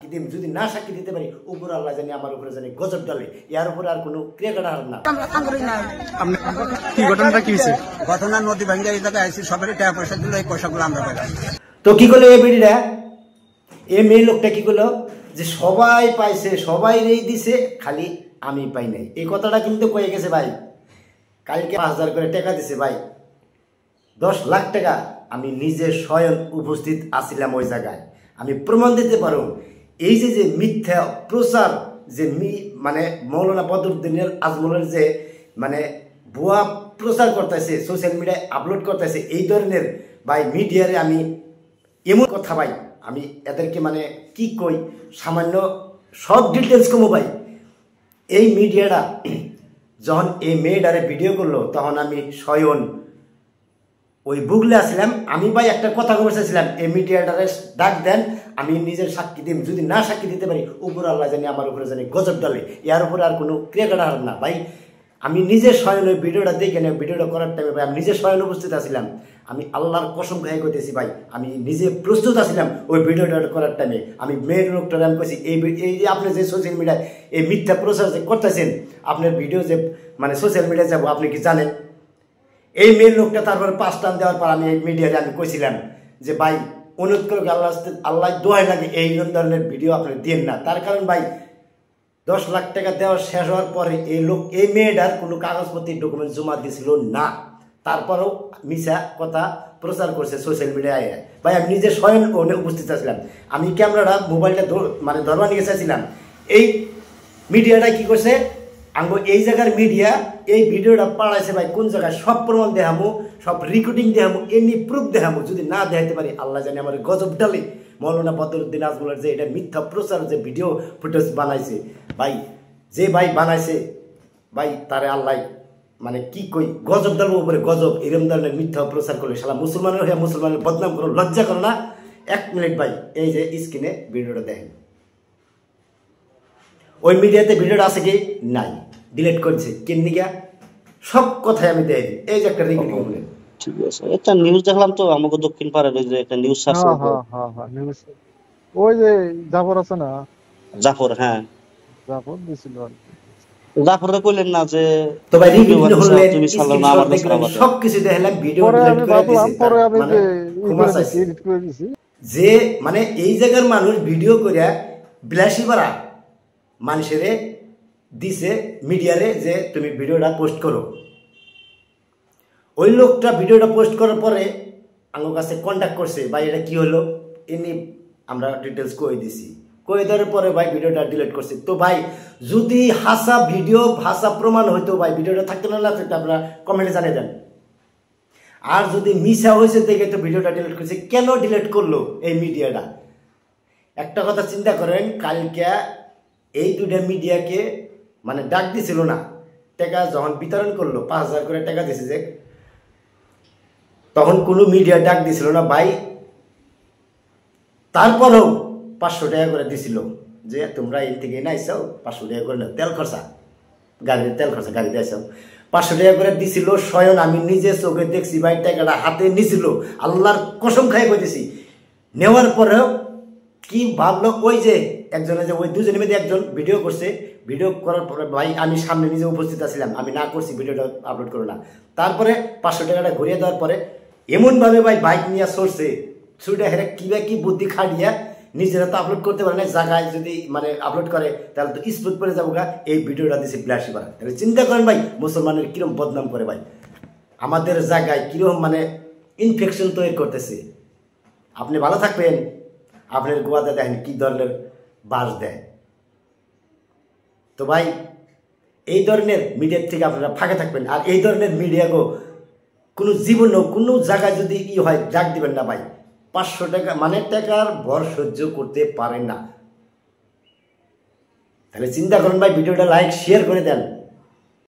সাক্ষী দিন, যদি না সাক্ষী দিতে পারি উপর আল্লাহ জানি আমার উপরে জানি গজব ডালে, এর উপরে আর কোনো ক্রিয়াকাটা হার না। কি ঘটনাটা কি হয়েছে? ঘটনা নদী ভাঙ্গা এই জায়গায় আইসি, সবারই টাকা পয়সা দিল, এই পয়সাগুলো আমরা পাইলাম। তো কি করলো এই বেড়িটা, এই মেয়ে লোকটা কি করলো যে সবাই পাইছে, সবাই রেই দিছে, খালি আমি পাই নাই। এই কথাটা কিন্তু কয়ে গেছে ভাই, কালকে ৫,০০০ করে টাকা দিছে ভাই, ১০ লাখ টাকা। আমি নিজে স্বয়ং উপস্থিত আছিলাম ওই জায়গায়, আমি প্রমাণ দিতে পারো। এই যে যে মিথ্যা প্রচার, যে মানে মৌলানা বদরুদ্দিনের আজমলের যে মানে ভুয়া প্রচার করতেছে, সোশ্যাল মিডিয়ায় আপলোড করতেছে, এই ধরনের ভাই মিডিয়ারে আমি এমন কথা ভাই, আমি এদেরকে মানে কি কই, সামান্য সব ডিটেলস কমো ভাই। এই মিডিয়াটা যখন এই মেয়েটারে ভিডিও করলো, তখন আমি স্বয়ং ওই বুগলে আসলাম। আমি ভাই একটা কথা বলতেছিলাম, এই মিডিয়াটারে ডাক দেন, আমি নিজের সাক্ষী দিন, যদি না সাক্ষী দিতে পারি উপর আল্লাহ জানি আমার উপরে জানি গজব ডালে, এর উপরে আর কোনো ক্রিয়াকাটা হার না ভাই। আমি নিজে স্বয়ং ওই ভিডিওটা দেখে নেই, ভিডিওটা করার টাইমে ভাই আমি নিজে স্বয়ং উপস্থিত আছিলাম। আমি আল্লাহর কসম খাই করতেছি ভাই, আমি নিজে প্রস্তুত আছিলাম ওই ভিডিওটা করার টাইমে। আমি মেয়ের লোকটা আমি কেছি, এই যে আপনি যে সোশ্যাল মিডিয়ায় এই মিথ্যা প্রচার যে করতেছেন, আপনার ভিডিও যে মানে সোশ্যাল মিডিয়ায় যাবো, আপনি কি জানেন? এই মেয়ের লোকটা তারপরে ৫ টান দেওয়ার পর আমি এই মিডিয়াতে আমি কইছিলাম যে ভাই অনুরোধ করে আল্লাহ দোয়াই লাগে এই ধরনের ভিডিও আপনি দেন না। তার কারণ ভাই ১০ লাখ টাকা দেওয়া শেষ হওয়ার পরে এই মেয়েটার কোনো কাগজপত্র ডকুমেন্ট জমা দিছিল না, তারপরেও মিছা কথা প্রচার করছে সোশ্যাল মিডিয়ায়। ভাই আমি নিজে স্বয়ং উপস্থিত আছিলাম, আমি ক্যামেরাটা মোবাইলটা মানে ধরবা নিয়ে চাইছিলাম। এই মিডিয়াটা কি করছে, আঙ্গো এই জায়গার মিডিয়া এই ভিডিওটা পাড়াইছে ভাই, কোন জায়গায় সব প্রমাণ দেখামো, সব রেকর্ডিং দেখামো, এমনি প্রুফ দেখামো। যদি না দেখাতে পারি আল্লাহ জানি আমার গজব ডালে। মৌলানা বদরুদ্দিন আজমলের যে এটা মিথ্যা প্রচার যে ভিডিও ফুটেজ বানাইছে ভাই, যে ভাই বানাইছে ভাই তারে আল্লাহ মানে কি কই গজব ডালবো উপরে গজব। এরম ধরনের মিথ্যা প্রচার করলে শালা মুসলমানের হয়ে মুসলমানের বদনাম করো, লজ্জা করো না? ১ মিনিট ভাই, এই যে স্ক্রিনে ভিডিওটা দেখেন। ওই মিডিয়াতে ভিডিওটা আছে কি নাই, ডিলিট করছে কেমনিকা, সব কথাই আমি দেই। এই যে একটা রেকর্ডিং বলেন, ঠিক আছে। একটা নিউজ দেখলাম তো আমাকে দক্ষিণ পাড়ার, ওই যে একটা নিউজ সার্চ, নিউজ ওই যে জাফর আছে না, জাফর, হ্যাঁ জাফর দিছিল। জাফরে কইলেন না যে তো ভাই রিভিউ হলে তুমি সাল্লাল্লাহু না আমার কাছে আমাদের সব কিছু দেখালাম, ভিডিও পরে আমি ভাবলাম, পরে আমি মানে এডিট করে দিছি যে মানে এই জায়গার মানুষ ভিডিও করিয়া বিলাসী পারা মানুষেরে দিছে মিডিয়ারে যে তুমি ভিডিওটা পোস্ট করো। ওই লোকটা ভিডিওটা পোস্ট করার পরে আমার কাছে কন্ট্যাক্ট করছে, ভাই এটা কি হলো, এমনি আমরা ডিটেলস কয়ে দিছি। কয়ে দেওয়ার পরে ভাই ভিডিওটা ডিলিট করছে। তো ভাই যদি হাসা ভিডিও ভাষা প্রমাণ হইতো ভাই ভিডিওটা থাকতো না থাকতো, আপনারা কমেন্টে জানিয়ে দেন। আর যদি মিশা হয়েছে দেখে তো ভিডিওটা ডিলিট করছে, কেন ডিলিট করলো এই মিডিয়াটা? একটা কথা চিন্তা করেন, কালকে এই দুইটা মিডিয়াকে মানে ডাক দিছিল না, টাকা যখন বিতরণ করলো ৫,০০০ করে টাকা দিছে যে, তখন কোনো মিডিয়া ডাক দিছিল না ভাই। তারপরেও ৫০০ টাকা করে দিছিল যে তোমরা এই থেকে না আইসাও ৫০০ টাকা করে না, তেল খরচা, গাড়ির তেল খরচা, গাড়িতে আইসাও ৫০০ টাকা করে দিছিল। স্বয়ং আমি নিজে চোখে দেখছি ভাই, টাকাটা হাতে নিছিল, আল্লাহর কসম খাই কইতেছি। নেওয়ার পরেও কি ভাবলো, ওই যে একজনে যে ওই দুজনের মধ্যে একজন ভিডিও করছে, ভিডিও করার পরে ভাই আমি সামনে নিজে উপস্থিত আছিলাম, আমি না করছি ভিডিওটা আপলোড করো না। তারপরে ৫০০ টাকাটা ঘুরিয়ে দেওয়ার পরে এমনভাবে ভাই বাইক নিয়ে সরছে, ছুটে হেরে কিবা কি বুদ্ধি খাটিয়া নিজেরা তো আপলোড করতে পারে না, জায়গায় যদি মানে আপলোড করে তাহলে তো স্পুট পরে যাবো গা। এই ভিডিওটা দিছে বিলাসী পারা। তাহলে চিন্তা করেন ভাই মুসলমানের কিরম বদনাম করে ভাই, আমাদের জায়গায় কিরম মানে ইনফেকশন তৈরি করতেছে। আপনি ভালো থাকবেন, আপনার গোয়াতে দেখেন কি ধরনের বাস দেয়। তো ভাই এই ধরনের মিডিয়ার থেকে আপনারা ফাঁকে থাকবেন। আর এই ধরনের মিডিয়াকে কোনো জীবনেও কোনো জায়গায় যদি হয় ডাক দিবেন না ভাই। ৫০০ টাকা মানে টাকার ভর সহ্য করতে পারেন না। তাহলে চিন্তা করেন ভাই, ভিডিওটা লাইক শেয়ার করে দেন।